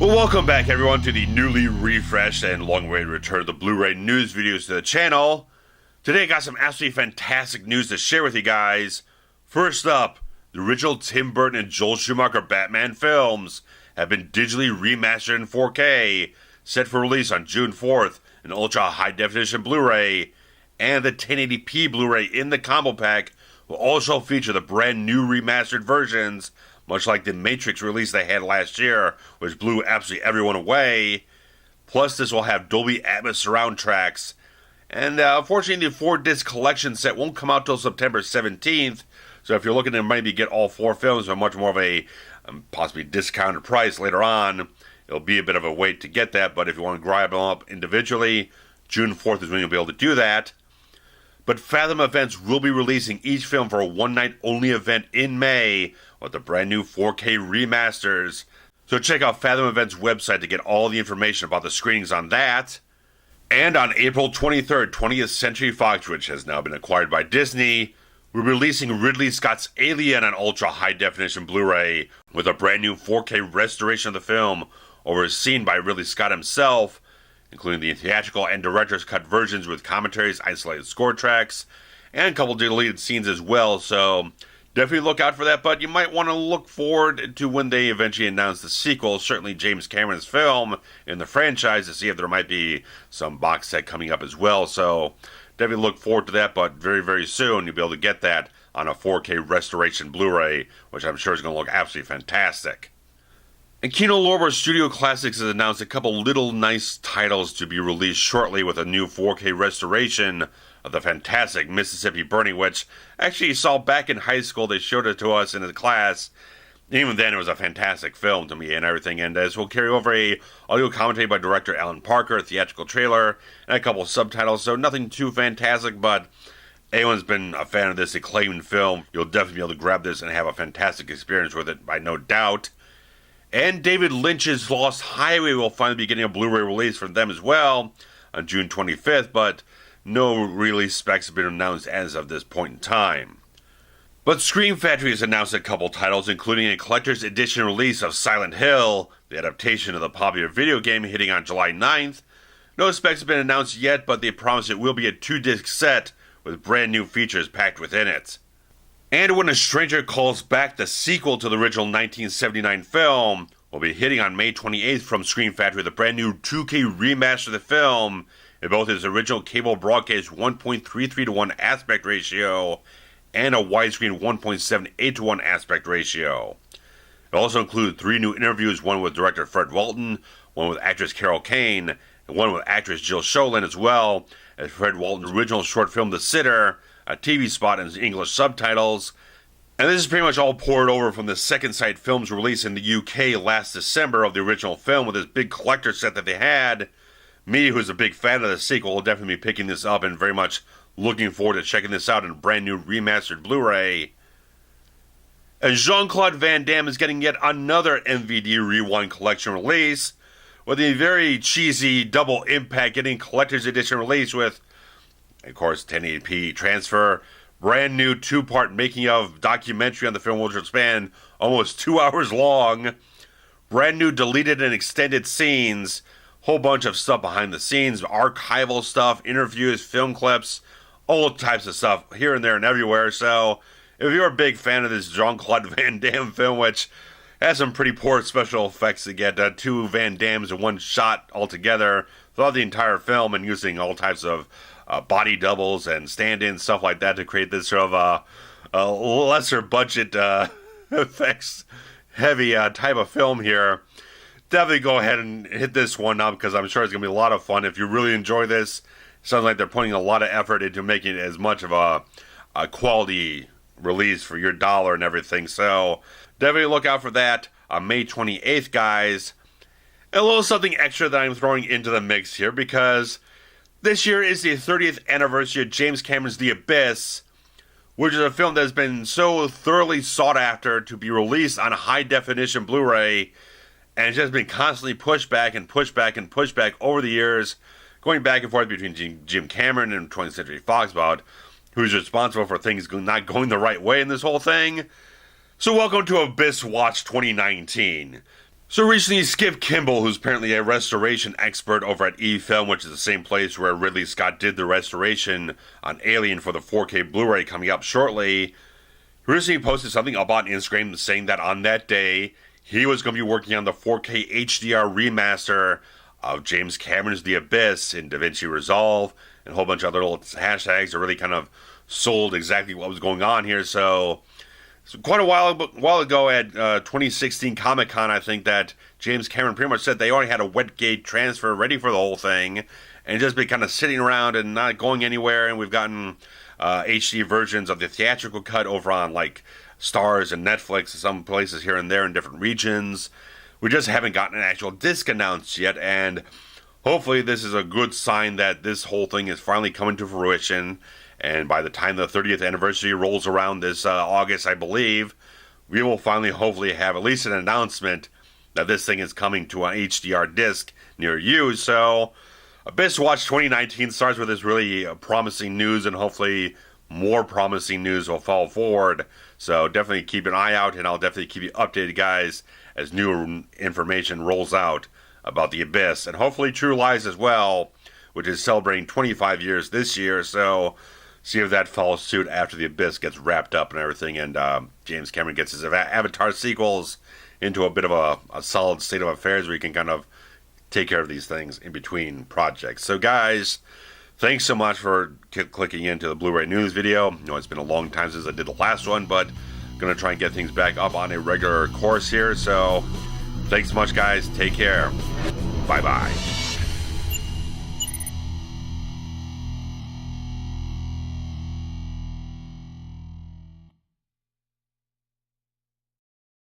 Well, welcome back everyone to the newly refreshed and long-awaited return of the Blu-Ray news videos to the channel. Today I got some absolutely fantastic news to share with you guys. First up, the original Tim Burton and Joel Schumacher Batman films have been digitally remastered in 4K, set for release on June 4th in ultra high definition Blu-ray, and the 1080p Blu-ray in the combo pack will also feature the brand new remastered versions, much like the Matrix release they had last year, which blew absolutely everyone away. Plus, this will have Dolby Atmos surround tracks. And unfortunately, the 4-disc collection set won't come out till September 17th. So if you're looking to maybe get all 4 films at much more of a possibly discounted price later on, it'll be a bit of a wait to get that. But if you want to grab them up individually, June 4th is when you'll be able to do that. But Fathom Events will be releasing each film for a one-night-only event in May with the brand new 4K remasters. So check out Fathom Events' website to get all the information about the screenings on that. And on April 23rd, 20th Century Fox, which has now been acquired by Disney, we're releasing Ridley Scott's Alien on ultra high-definition Blu-ray with a brand new 4K restoration of the film overseen by Ridley Scott himself, including the theatrical and director's cut versions with commentaries, isolated score tracks, and a couple deleted scenes as well. So definitely look out for that, but you might want to look forward to when they eventually announce the sequel, certainly James Cameron's film in the franchise, to see if there might be some box set coming up as well. So definitely look forward to that, but very, very soon you'll be able to get that on a 4K restoration Blu-ray, which I'm sure is going to look absolutely fantastic. And Kino Lorber Studio Classics has announced a couple little nice titles to be released shortly with a new 4K restoration of the fantastic Mississippi Burning, which actually you saw back in high school. They showed it to us in the class. Even then, it was a fantastic film to me and everything. And as we'll carry over a audio commentary by director Alan Parker, a theatrical trailer, and a couple of subtitles. So nothing too fantastic, but anyone's been a fan of this acclaimed film, you'll definitely be able to grab this and have a fantastic experience with it, by no doubt. And David Lynch's Lost Highway will finally be getting a Blu-ray release from them as well on June 25th, but no release specs have been announced as of this point in time. But Scream Factory has announced a couple titles, including a collector's edition release of Silent Hill, the adaptation of the popular video game, hitting on July 9th. No specs have been announced yet, but they promise it will be a 2-disc set with brand new features packed within it. And When a Stranger Calls Back, the sequel to the original 1979 film, will be hitting on May 28th from Scream Factory with a brand new 2K remaster of the film in both its original cable broadcast 1.33:1 aspect ratio and a widescreen 1.78:1 aspect ratio. It also includes 3 new interviews, one with director Fred Walton, one with actress Carol Kane, and one with actress Jill Sholin, as well as Fred Walton's original short film The Sitter, a TV spot and English subtitles. And this is pretty much all poured over from the Second Sight Films release in the UK last December of the original film with this big collector set that they had. Me, who's a big fan of the sequel, will definitely be picking this up and very much looking forward to checking this out in a brand new remastered Blu-ray. And Jean-Claude Van Damme is getting yet another MVD Rewind Collection release, with a very cheesy double Impac getting collector's edition release with, of course, 1080p transfer, brand new 2-part making of documentary on the film, which will span almost 2 hours long, brand new deleted and extended scenes, whole bunch of stuff behind the scenes, archival stuff, interviews, film clips, all types of stuff here and there and everywhere. So if you're a big fan of this Jean-Claude Van Damme film, which has some pretty poor special effects to get 2 Van Dammes in one shot altogether throughout the entire film, and using all types of body doubles and stand-ins, stuff like that, to create this sort of a lesser budget effects heavy type of film here. Definitely go ahead and hit this one up, because I'm sure it's going to be a lot of fun. If you really enjoy this, it sounds like they're putting a lot of effort into making it as much of a quality release for your dollar and everything. So definitely look out for that on May 28th, guys. And a little something extra that I'm throwing into the mix here, because this year is the 30th anniversary of James Cameron's The Abyss, which is a film that has been so thoroughly sought after to be released on a high-definition Blu-ray, and it's just been constantly pushed back and pushed back and pushed back over the years, going back and forth between Jim Cameron and 20th Century Fox about who's responsible for things not going the right way in this whole thing. So welcome to Abyss Watch 2019. So recently, Skip Kimball, who's apparently a restoration expert over at eFilm, which is the same place where Ridley Scott did the restoration on Alien for the 4K Blu-ray coming up shortly, recently posted something up on Instagram saying that on that day, he was going to be working on the 4K HDR remaster of James Cameron's The Abyss in DaVinci Resolve, and a whole bunch of other little hashtags that really kind of sold exactly what was going on here. So quite a while ago at 2016 Comic-Con, I think that James Cameron pretty much said they already had a wet gate transfer ready for the whole thing, and just been kind of sitting around and not going anywhere. And we've gotten HD versions of the theatrical cut over on like Stars and Netflix, some places here and there in different regions. We just haven't gotten an actual disc announced yet, and hopefully this is a good sign that this whole thing is finally coming to fruition. And by the time the 30th anniversary rolls around this August, I believe, we will finally hopefully have at least an announcement that this thing is coming to an HDR disc near you. So Abyss Watch 2019 starts with this really promising news, and hopefully more promising news will fall forward. So definitely keep an eye out, and I'll definitely keep you updated, guys, as new information rolls out about The Abyss. And hopefully True Lies as well, which is celebrating 25 years this year. So see if that follows suit after The Abyss gets wrapped up and everything, and James Cameron gets his Avatar sequels into a bit of a solid state of affairs where he can kind of take care of these things in between projects. So guys, thanks so much for clicking into the Blu-ray news video. I know it's been a long time since I did the last one, but I'm going to try and get things back up on a regular course here. So thanks so much, guys. Take care. Bye-bye.